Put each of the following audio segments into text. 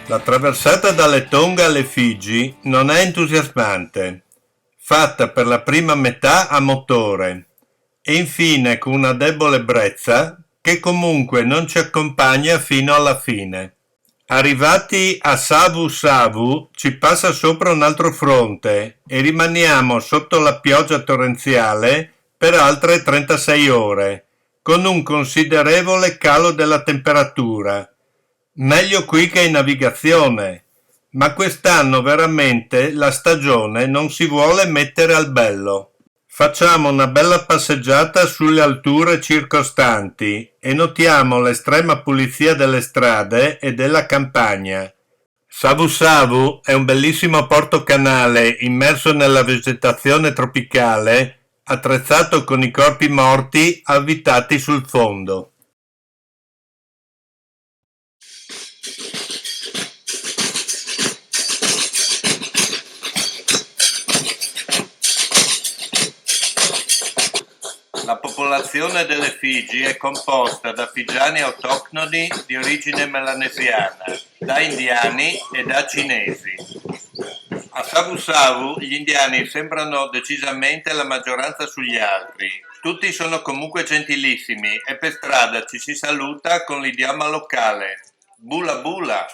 La traversata dalle Tonga alle Figi non è entusiasmante, fatta per la prima metà a motore e infine con una debole brezza che comunque non ci accompagna fino alla fine. Arrivati a Savu Savu ci passa sopra un altro fronte e rimaniamo sotto la pioggia torrenziale per altre 36 ore, con un considerevole calo della temperatura. Meglio qui che in navigazione, ma quest'anno veramente la stagione non si vuole mettere al bello. Facciamo una bella passeggiata sulle alture circostanti e notiamo l'estrema pulizia delle strade e della campagna. Savu Savu è un bellissimo porto canale immerso nella vegetazione tropicale, attrezzato con i corpi morti avvitati sul fondo. La popolazione delle Figi è composta da figiani autoctoni di origine melanesiana, da indiani e da cinesi. A Savu Savu gli indiani sembrano decisamente la maggioranza sugli altri. Tutti sono comunque gentilissimi e per strada ci si saluta con l'idioma locale. Bula bula!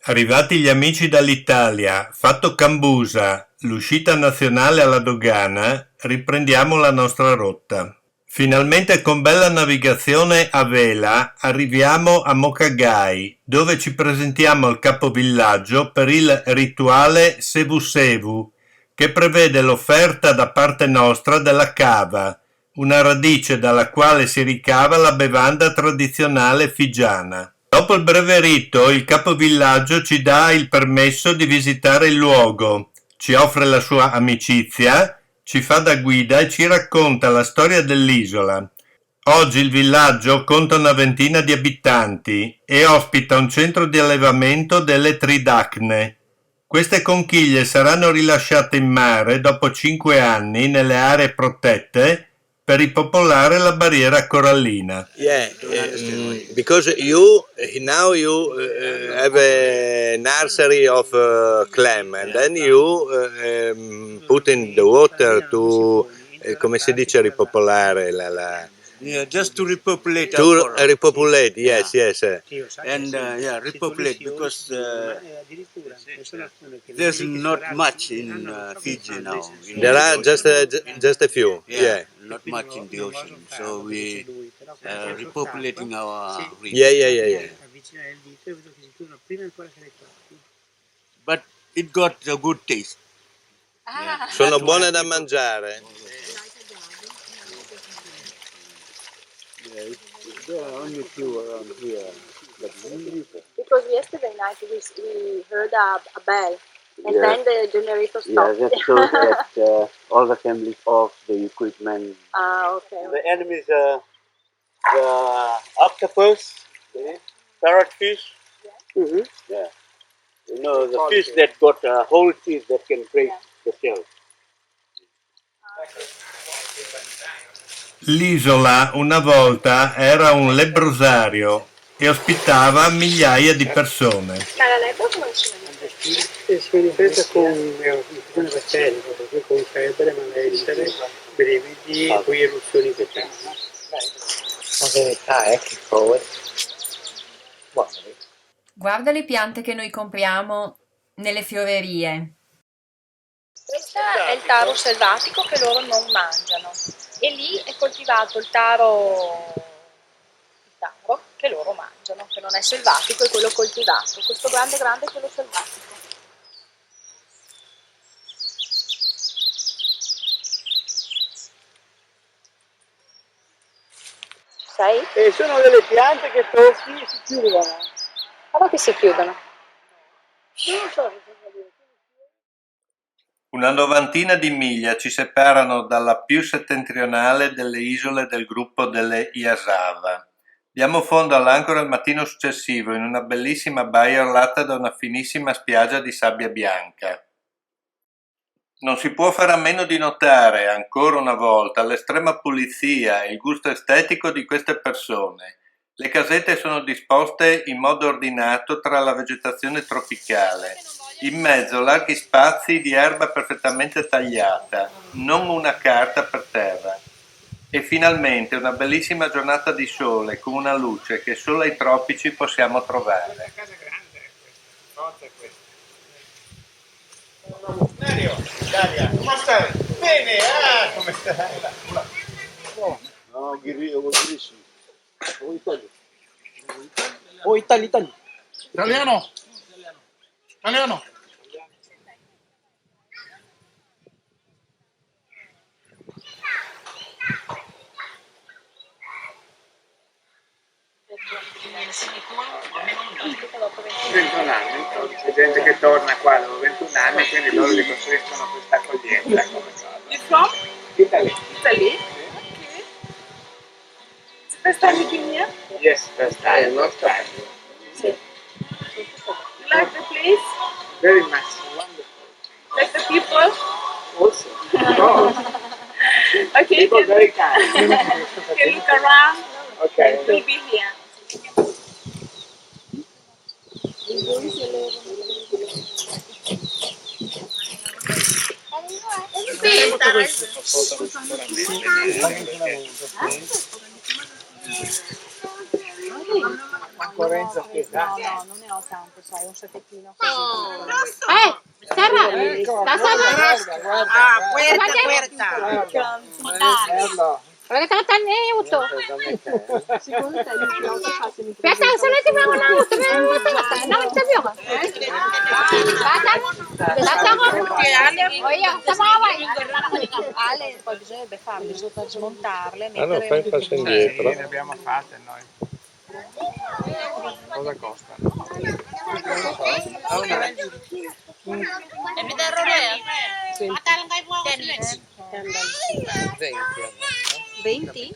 Arrivati gli amici dall'Italia, fatto Cambusa, l'uscita nazionale alla dogana, riprendiamo la nostra rotta. Finalmente con bella navigazione a vela arriviamo a Mokagai, dove ci presentiamo al capovillaggio per il rituale Sevu Sevu, che prevede l'offerta da parte nostra della cava, una radice dalla quale si ricava la bevanda tradizionale figiana. Dopo il breve rito, il capovillaggio ci dà il permesso di visitare il luogo, ci offre la sua amicizia, ci fa da guida e ci racconta la storia dell'isola. Oggi il villaggio conta una ventina di abitanti e ospita un centro di allevamento delle tridacne. Queste conchiglie saranno rilasciate in mare dopo 5 anni nelle aree protette per ripopolare la barriera corallina. Yeah, because you now you have a nursery of clam and then you put in the water to come si dice ripopolare Yeah, just to repopulate to our coral. repopulate, yes, yes. And repopulate because there's not much in Fiji now. There are just a few, yeah. Not much in the ocean. So we repopulating our reef. Yeah. But it got a good taste. Sono buone da mangiare. There are only few around here. Because yesterday night we heard a bell, and then the generator stopped. Yeah, that shows that all the families off, the equipment. Okay. The enemies are the octopus, the parrotfish. Yeah. Yeah. You know, the fish that got whole teeth that can break the shell. L'isola una volta era un lebbrosario e ospitava migliaia di persone. Ma la lebbra come si manifesta? Si manifesta con un'infezione batterica, per cui con febbre, malessere, brividi, poi eruzioni petanti. La verità è che poi... Guarda le piante che noi compriamo nelle fiorerie. Questo è il taro selvatico che loro non mangiano. E lì è coltivato il taro taro che loro mangiano, che non è selvatico, è quello coltivato. Questo grande è quello selvatico. Sei? E sono delle piante che tocchi e si chiudono. Come che si chiudono? Non lo so. Una novantina di miglia ci separano dalla più settentrionale delle isole del gruppo delle Iasava. Diamo fondo all'ancora il mattino successivo in una bellissima baia orlata da una finissima spiaggia di sabbia bianca. Non si può fare a meno di notare, ancora una volta, l'estrema pulizia e il gusto estetico di queste persone. Le casette sono disposte in modo ordinato tra la vegetazione tropicale. In mezzo larghi spazi di erba perfettamente tagliata, non una carta per terra. E finalmente una bellissima giornata di sole con una luce che solo ai tropici possiamo trovare. La casa grande è questa, è questa. Mario, Dalia, come stai? Bene, come stai? No, grissimo. Oh, Italia. Italiano? Italiano? C'è gente che torna qua dopo 21 anni, quindi loro ricostruiscono questa accoglienza come cosa. You from Italy. Italy? Okay. It's the first time you came here? Yes, first time, not time. You like the place? Very much, wonderful. Like the people? Also, oh, Okay, people very kind. can look around. Okay. We'll be here. Concorrenza pietà. No, non ne ho tanto, sai, un sacchettino. Guarda, Perché te lo tenni aiuto? Secondo te io ti faccio aspetta, se non ti vengo un auto, non ti più. Ale, poi bisognerebbe farle sotto, smontarle, mettere fai il passo indietro. Sì, le abbiamo fatte noi. Cosa costano? Sì. 20?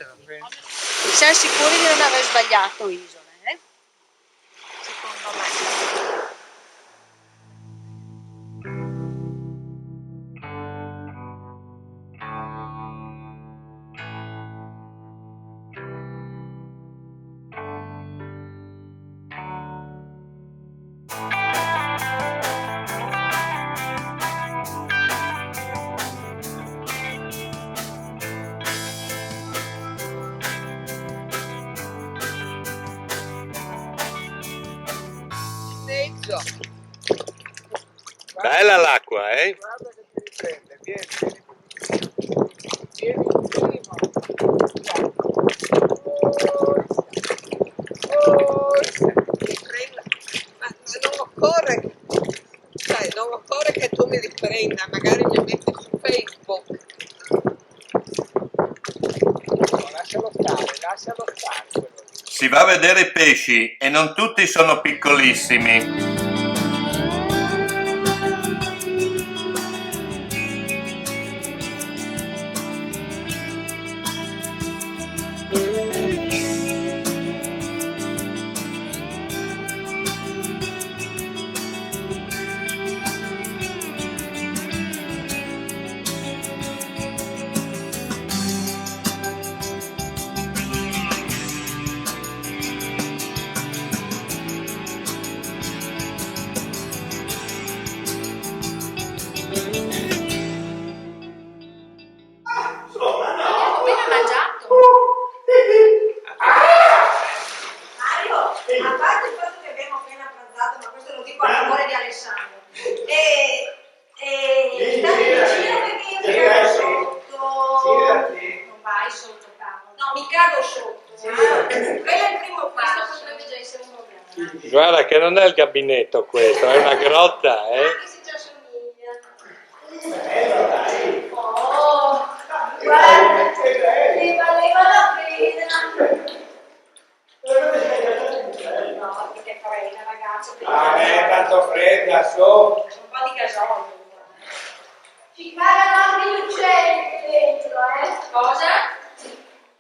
Siamo sicuri di non aver sbagliato isole, eh? Secondo me. Bella l'acqua, eh? Guarda che ti riprende, vieni prima. Ma non occorre, sai, non occorre che tu mi riprenda, magari mi metti su Facebook. No, lascialo stare. Si va a vedere i pesci e non tutti sono piccolissimi. No, mi cago sotto. Quello è il primo passo. Potrebbe già essere un problema. Guarda che non è il gabinetto questo, è una grotta, eh? Anche se ci assomiglia. Oh, guarda, le valeva la pena. No, perché farei una ragazza. Ah, è tanto fredda, su. C'è un po' di gasolio. Ci cagano anche gli uccelli dentro, Cosa?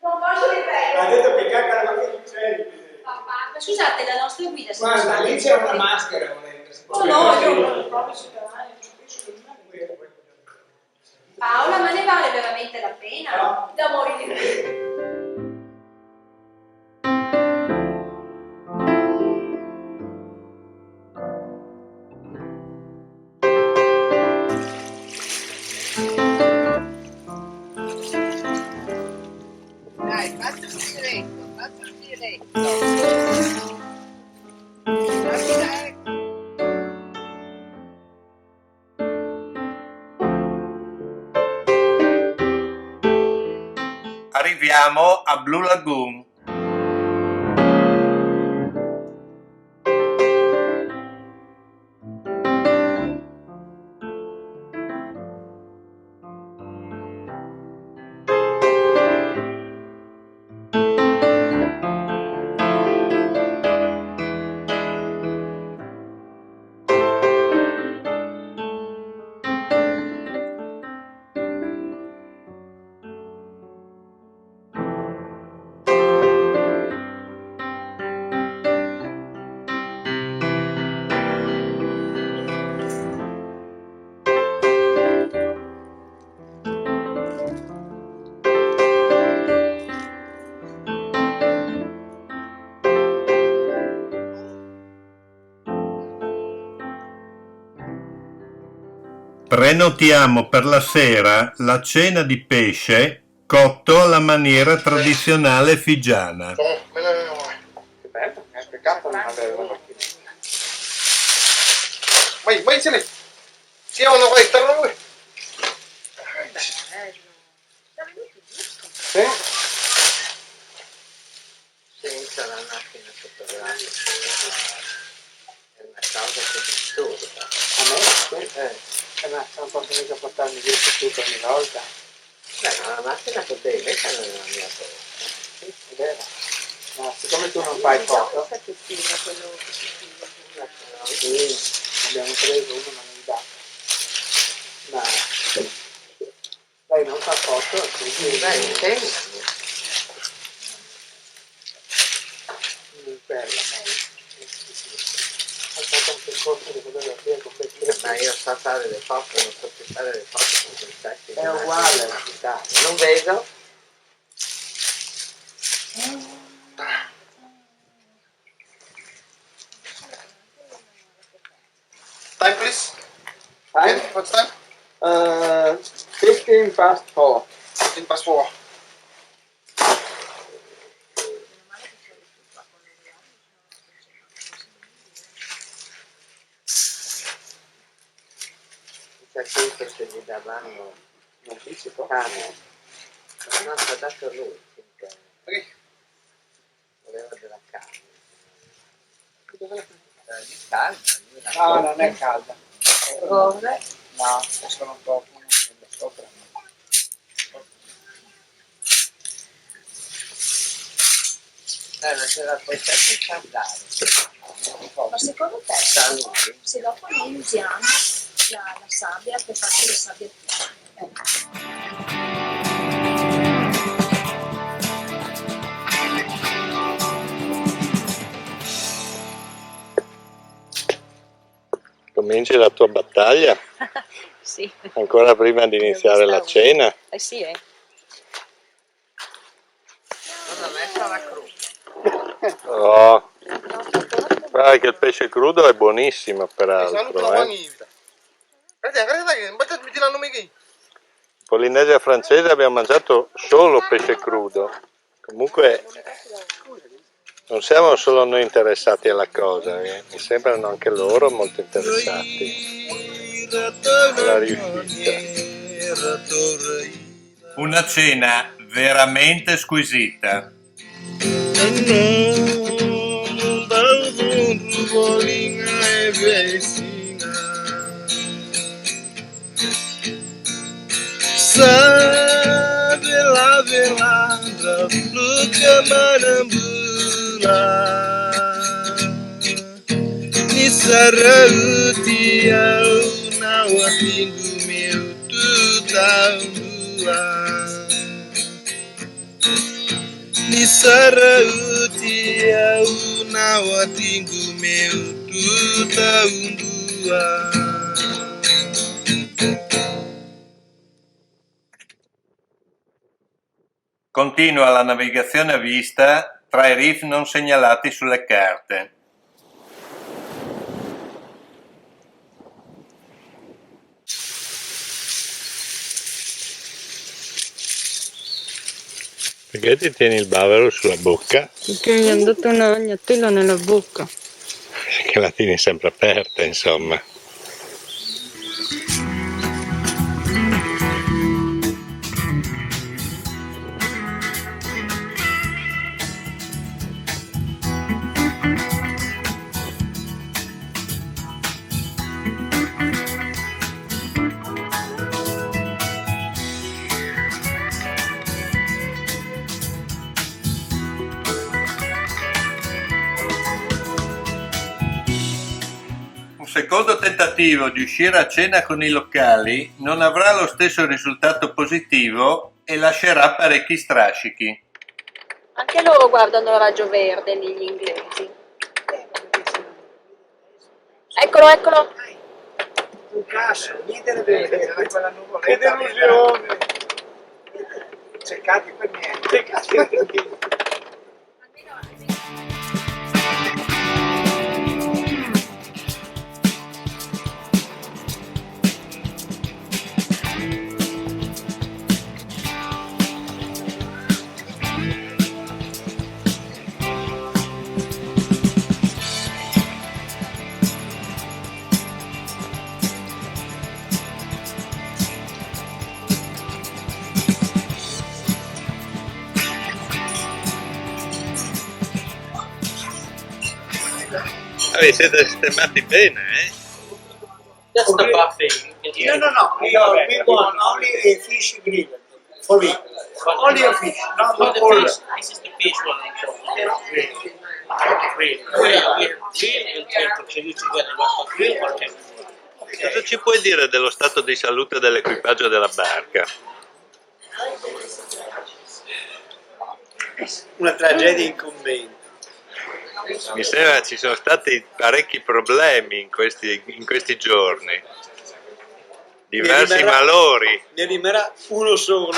Non posso ripetere. Ha detto che cagano anche gli uccelli. Papà, ma scusate, la nostra guida si Guarda, lì c'è una maschera, volendo. Oh no, io non lo proprio superare. Paola, ma ne vale veramente la pena? No. Da morire. Dai, faccio il diretto. Dai. Arriviamo a Blue Lagoon. Prenotiamo per la sera la cena di pesce cotto alla maniera tradizionale figiana. Che bello, è peccato non avere la macchina. Vai, ce l'hai. Siamo vai, torna lui. Sì? Senza la macchina fotografica è una cosa che disturba. A me? Ma non posso mica portarmi dietro tutto ogni volta. Beh, ma la macchina potevi metterla nella mia borsa. Sì, è vero. Ma siccome tu non fai foto, sì, abbiamo preso uno ma non mi dà. Ma lei non fa foto, quindi Beh, insegnami. bella lei. Ha fatto un percorso di fotografia completamente. Ma io so fare le foto, non so più fare le foto con quel tecnico. È uguale alla città. Non vedo. Time please. Time? What's time? 15 past 4. 15 past 4. Perché se gli davano Un anticipo? cane, non ci ha dato lui, finché Ok. voleva della carne. Di calda, lui la No, non è calda. corre. No, sono un po' sopra. Non ce la puoi sempre scaldare. Ma secondo te, Da lui. se dopo noi usiamo la sabbia per farci le sabbie Cominci la tua battaglia? Sì. Ancora prima di iniziare la cena? Sì, Cosa messa la cruda? Oh, guarda che il pesce crudo è buonissimo peraltro. Guarda, che mi tirano mica. In Polinesia francese abbiamo mangiato solo pesce crudo. Comunque non siamo solo noi interessati alla cosa, mi sembrano anche loro molto interessati alla riuscita. Una cena veramente squisita. Sabe lá velada, luca marambula, ni sarauti au nawa pingu meu tutaundua, ni sarauti au nawa pingu meu tutaundua. Continua la navigazione a vista tra i reef non segnalati sulle carte. Perché ti tieni il bavero sulla bocca? Perché gli è andata una ragnatela nella bocca. Perché la tieni sempre aperta, insomma. Un secondo tentativo di uscire a cena con i locali non avrà lo stesso risultato positivo e lascerà parecchi strascichi. Anche loro guardano il raggio verde lì, gli inglesi. Eccolo, eccolo. Un cazzo, niente da vedere, quella nuvoletta. Che delusione! Cercati per niente. Cercati per niente. Vi siete sistemati bene, eh? Just the buffet. No. We want only a fish grill for me. Only a fish, not For the all. fish, this is the fish one. Grill. We have grill and temper. So you together what grill or temper. Cosa ci puoi dire dello stato di salute dell'equipaggio della barca? Una tragedia incombente. Mi sembra ci sono stati parecchi problemi in questi giorni, diversi malori. Ne rimarrà uno solo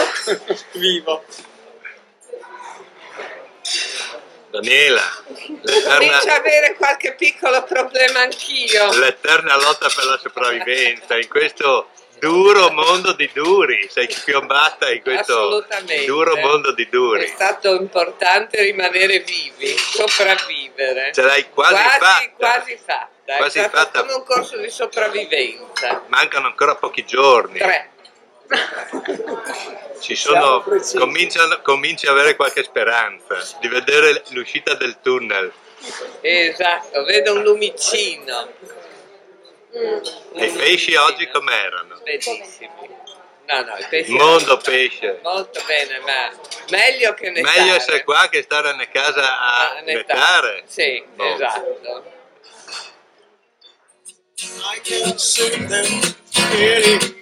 vivo. Daniela, Comincio a avere qualche piccolo problema anch'io. l'eterna lotta per la sopravvivenza in questo duro mondo di duri, sei piombata in questo Assolutamente. duro mondo di È duri. stato importante rimanere vivi, sopravvivere. Ce l'hai quasi fatta. Quasi fatta. Quasi È stato fatta. come un corso di sopravvivenza. Mancano ancora pochi giorni. 3. Cominci a avere qualche speranza di vedere l'uscita del tunnel. Esatto, vedo un lumicino. E i pesci oggi com'erano? Bellissimi. No, i pesci Mondo pesce. molto bene, ma meglio che ne Meglio essere qua che stare nella casa a nettare. Sì, Boh. esatto. I can see them really.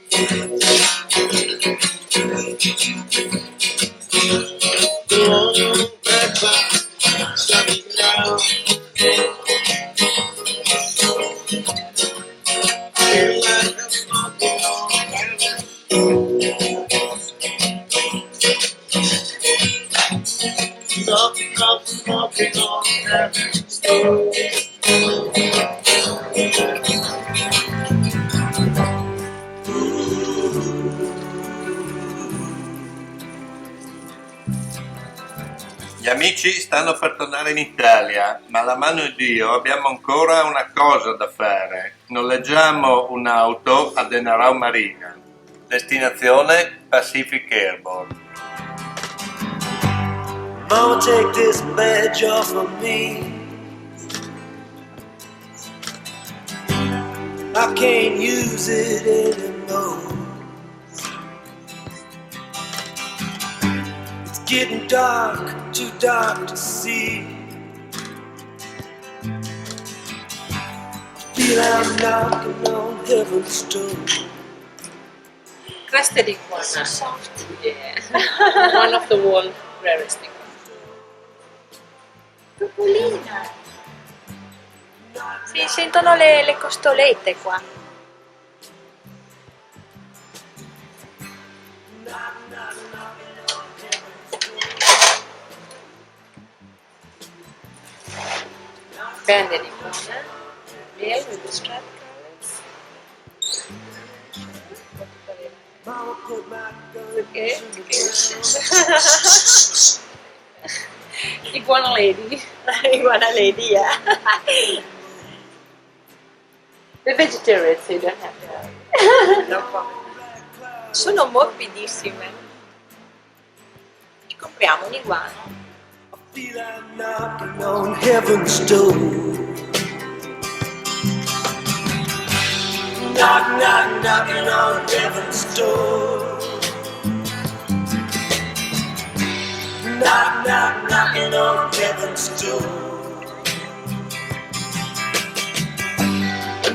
Gli amici stanno per tornare in Italia, ma alla mano di Dio abbiamo ancora una cosa da fare. Noleggiamo un'auto a Denarau Marina. Destinazione Pacific Airborne. Mama, take this badge off of me. I can't use it anymore. It's getting dark, too dark to see. Feel I'm knocking on heaven's door. Creste di iguana. Soft. Yeah. One of the world's rarest iguana. Topolina. Si sentono le costolette qua. Banded iguana. Male with the striped colors. Okay. Iguana lady. Iguana lady, yeah. The vegetarian, so you don't have to. No problem. Sono morbidissime. Ci compriamo un'iguana. Feel I'm knocking on heaven's door. Knock, knock, knocking on heaven's door. Knock, knock, knocking on heaven's door.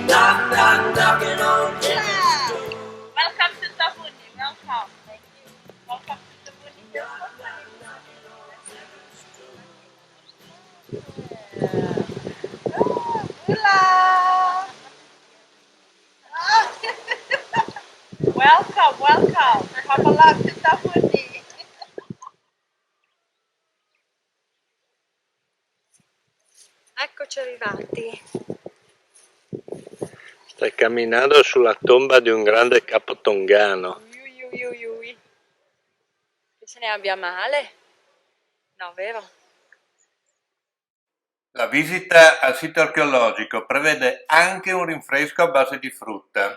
Knock, knock, knocking on heaven's door. Welcome to Tabundi, welcome. Thank you. Welcome to Tabundi. Hola. Welcome, welcome. Have a lot to Tabundi. Eccoci arrivati. Stai camminando sulla tomba di un grande capo tongano. Che se ne abbia male? No, vero? La visita al sito archeologico prevede anche un rinfresco a base di frutta.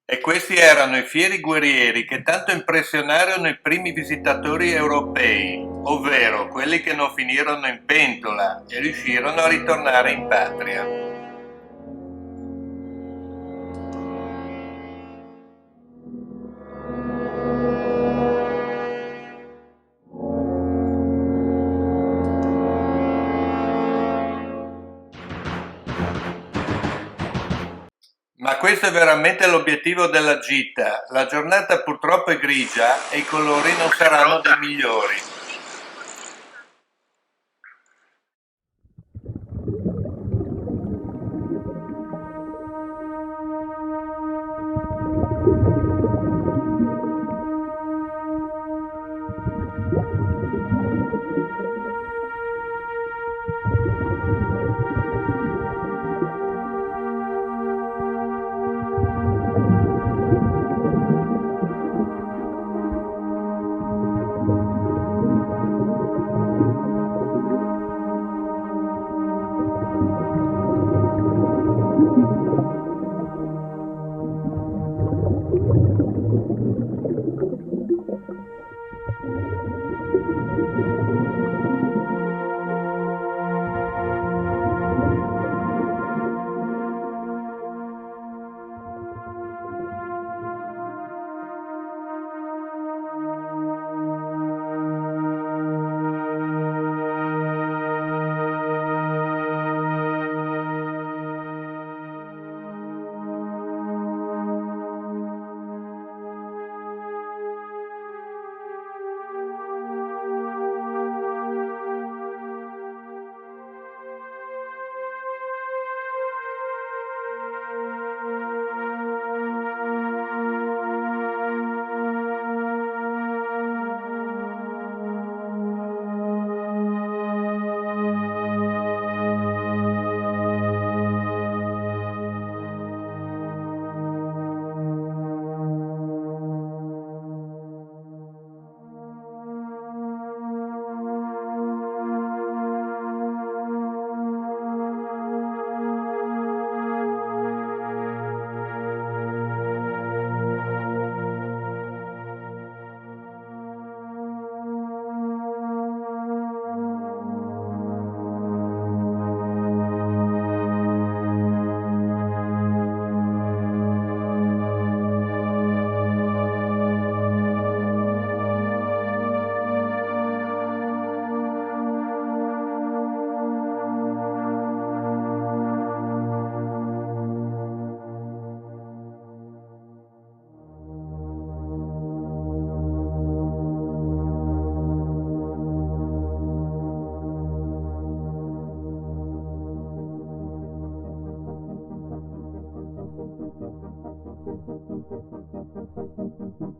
E questi erano i fieri guerrieri che tanto impressionarono i primi visitatori europei, ovvero quelli che non finirono in pentola e riuscirono a ritornare in patria. Ma questo è veramente l'obiettivo della gita. La giornata purtroppo è grigia e i colori non saranno dei migliori.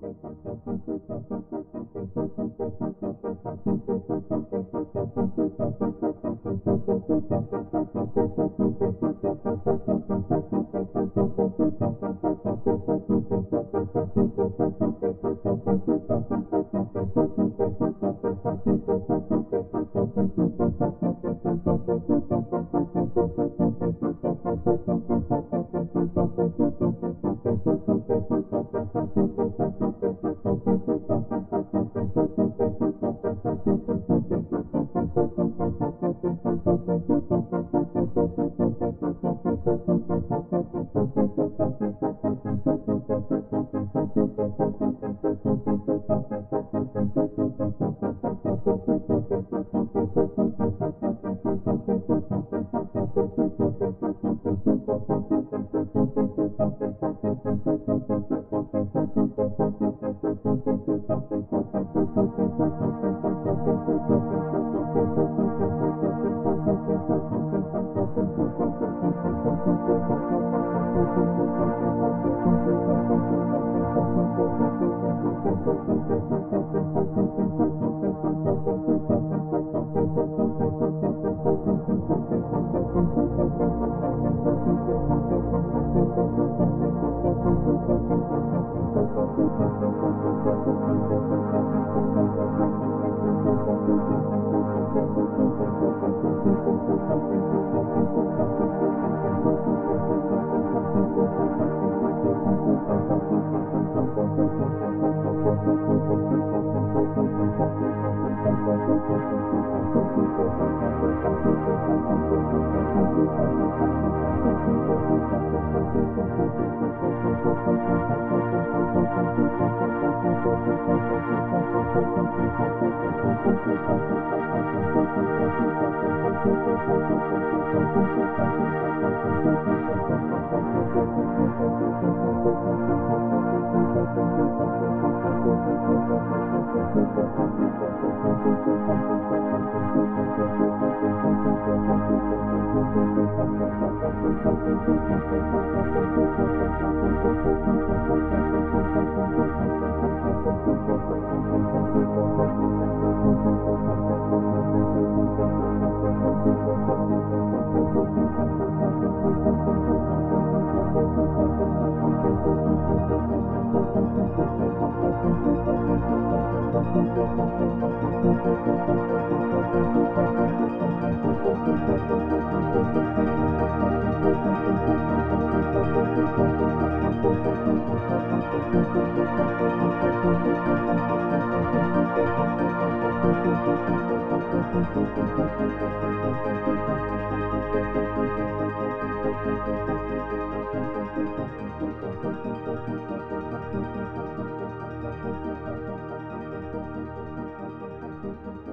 Thank you.